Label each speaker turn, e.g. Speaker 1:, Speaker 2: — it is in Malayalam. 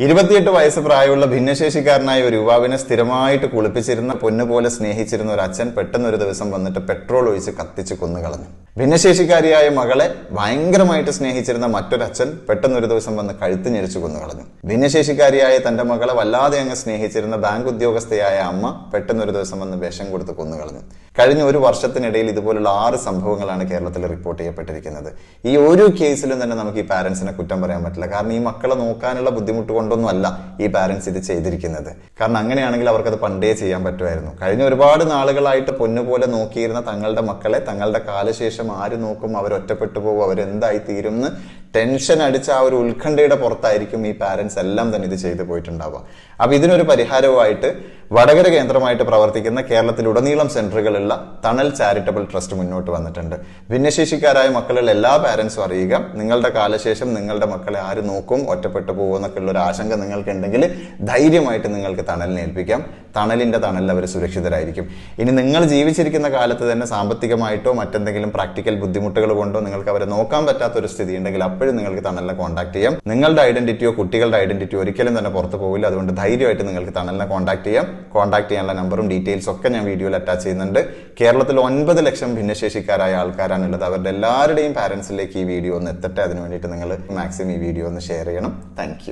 Speaker 1: 28 വയസ്സ് പ്രായമുള്ള ഭിന്നശേഷിക്കാരനായ ഒരു യുവാവിനെ സ്ഥിരമായിട്ട് കുളിപ്പിച്ചിരുന്ന പൊന്നുപോലെ സ്നേഹിച്ചിരുന്ന ഒരു അച്ഛൻ പെട്ടെന്ന് ഒരു ദിവസം വന്നിട്ട് പെട്രോൾ ഒഴിച്ച് കത്തിച്ച് കൊന്നുകളഞ്ഞു. ഭിന്നശേഷിക്കാരിയായ മകളെ ഭയങ്കരമായിട്ട് സ്നേഹിച്ചിരുന്ന മറ്റൊരച്ഛൻ പെട്ടെന്ന് ഒരു ദിവസം വന്ന് കഴുത്ത് ഞെരിച്ചു കൊന്നുകളഞ്ഞു. ഭിന്നശേഷിക്കാരിയായ തന്റെ മകളെ വല്ലാതെ അങ്ങ് സ്നേഹിച്ചിരുന്ന ബാങ്ക് ഉദ്യോഗസ്ഥയായ അമ്മ പെട്ടെന്ന് ഒരു ദിവസം വന്ന് വിഷം കൊടുത്ത് കൊന്നുകളഞ്ഞു. കഴിഞ്ഞ ഒരു വർഷത്തിനിടയിൽ ഇതുപോലുള്ള 6 സംഭവങ്ങളാണ് കേരളത്തിൽ റിപ്പോർട്ട് ചെയ്യപ്പെട്ടിരിക്കുന്നത്. ഈ ഓരോ കേസിലും തന്നെ നമുക്ക് ഈ പാരന്റ്സിനെ കുറ്റം പറയാൻ പറ്റില്ല. കാരണം ഈ മക്കളെ നോക്കാനുള്ള ബുദ്ധിമുട്ട് കൊണ്ടൊന്നും അല്ല ഈ പാരന്റ്സ് ഇത് ചെയ്തിരിക്കുന്നത്. കാരണം അങ്ങനെയാണെങ്കിൽ അവർക്കത് പണ്ടേ ചെയ്യാൻ പറ്റുമായിരുന്നു. കഴിഞ്ഞ ഒരുപാട് നാളുകളായിട്ട് പൊന്നുപോലെ നോക്കിയിരുന്ന തങ്ങളുടെ മക്കളെ തങ്ങളുടെ കാലശേഷം ആര് നോക്കും, അവർ ഒറ്റപ്പെട്ടു പോകും, അവരെന്തായി തീരും എന്ന് ടെൻഷൻ അടിച്ച ആ ഒരു ഉത്കണ്ഠയുടെ പുറത്തായിരിക്കും ഈ പാരന്റ്സ് എല്ലാം തന്നെ ഇത് ചെയ്തു പോയിട്ടുണ്ടാവുക. അപ്പൊ ഇതിനൊരു പരിഹാരമായിട്ട് വടകര കേന്ദ്രമായിട്ട് പ്രവർത്തിക്കുന്ന കേരളത്തിലുടനീളം സെന്ററുകളുള്ള തണൽ ചാരിറ്റബിൾ ട്രസ്റ്റ് മുന്നോട്ട് വന്നിട്ടുണ്ട്. ഭിന്നശേഷിക്കാരായ മക്കളുള്ള എല്ലാ പാരന്റ്സും അറിയുക, നിങ്ങളുടെ കാലശേഷം നിങ്ങളുടെ മക്കളെ ആര് നോക്കും, ഒറ്റപ്പെട്ടു പോകുമെന്നൊക്കെ ഉള്ള ഒരു ആശങ്ക നിങ്ങൾക്കുണ്ടെങ്കിൽ ധൈര്യമായിട്ട് നിങ്ങൾക്ക് തണലിനെ ഏൽപ്പിക്കാം. തണലിന്റെ തണലിൽ അവർ സുരക്ഷിതരായിരിക്കും. ഇനി നിങ്ങൾ ജീവിച്ചിരിക്കുന്ന കാലത്ത് തന്നെ സാമ്പത്തികമായിട്ടോ മറ്റെന്തെങ്കിലും പ്രാക്ടിക്കൽ ബുദ്ധിമുട്ടുകൾ കൊണ്ടോ നിങ്ങൾക്ക് അവരെ നോക്കാൻ പറ്റാത്ത ഒരു സ്ഥിതി ഉണ്ടെങ്കിൽ അപ്പോഴും നിങ്ങൾക്ക് തണലിനെ കോൺടാക്ട് ചെയ്യാം. നിങ്ങളുടെ ഐഡന്റിറ്റിയോ കുട്ടികളുടെ ഐഡന്റിറ്റിയോ ഒരിക്കലും തന്നെ പുറത്തു പോകില്ല. അതുകൊണ്ട് ധൈര്യമായിട്ട് നിങ്ങൾക്ക് തണലിനെ കോൺടാക്ട് ചെയ്യാം. കോൺടാക്ട് ചെയ്യാനുള്ള നമ്പറും ഡീറ്റെയിൽസ് ഒക്കെ ഞാൻ വീഡിയോയിൽ അറ്റാച്ച് ചെയ്യുന്നുണ്ട്. കേരളത്തിൽ 9 ലക്ഷം ഭിന്നശേഷിക്കാരായ ആൾക്കാരാണുള്ളത്. അവരുടെ എല്ലാവരുടെയും പാരന്റ്സിലേക്ക് ഈ വീഡിയോ ഒന്ന് എത്തട്ടെ. അതിനു വേണ്ടിയിട്ട് നിങ്ങൾ മാക്സിമം ഈ വീഡിയോ ഒന്ന് ഷെയർ ചെയ്യണം. Thank you.